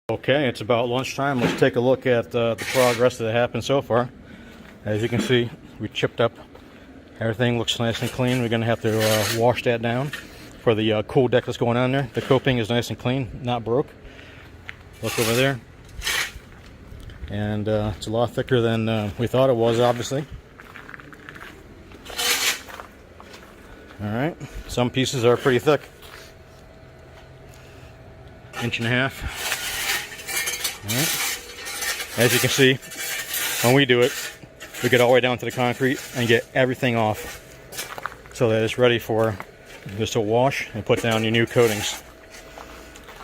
Okay, it's about lunchtime. Let's take a look at the progress that happened so far. As you can see, we chipped up. Everything looks nice and clean. We're going to have to wash that down for the cool deck that's going on there. The coping is nice and clean, not broke. Look over there. And it's a lot thicker than we thought it was, obviously. Alright, some pieces are pretty thick. 1.5 inches. Alright. As you can see, when we do it, we get all the way down to the concrete and get everything off so that it's ready for just to wash and put down your new coatings.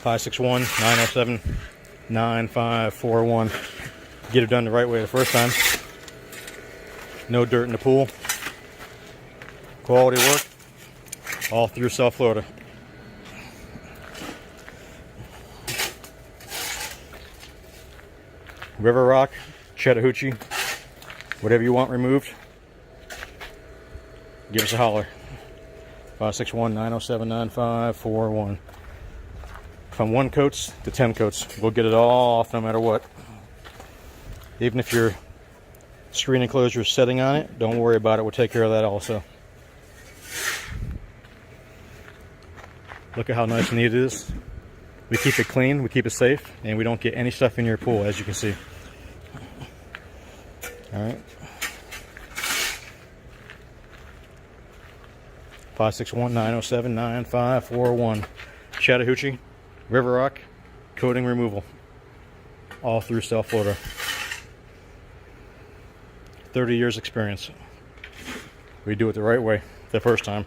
561-907-9541. Get it done the right way the first time. No dirt in the pool. Quality work. All through South Florida. River Rock, Chattahoochee, whatever you want removed, give us a holler. 561-907-9541. From 1 coats to 10 coats, we'll get it all off no matter what. Even if your screen enclosure is setting on it, don't worry about it. We'll take care of that also. Look at how nice and neat it is. We keep it clean, we keep it safe, and we don't get any stuff in your pool, as you can see. Alright. 561-907-9541. Chattahoochee, River Rock, coating removal. All through South Florida. 30 years experience. We do it the right way the first time.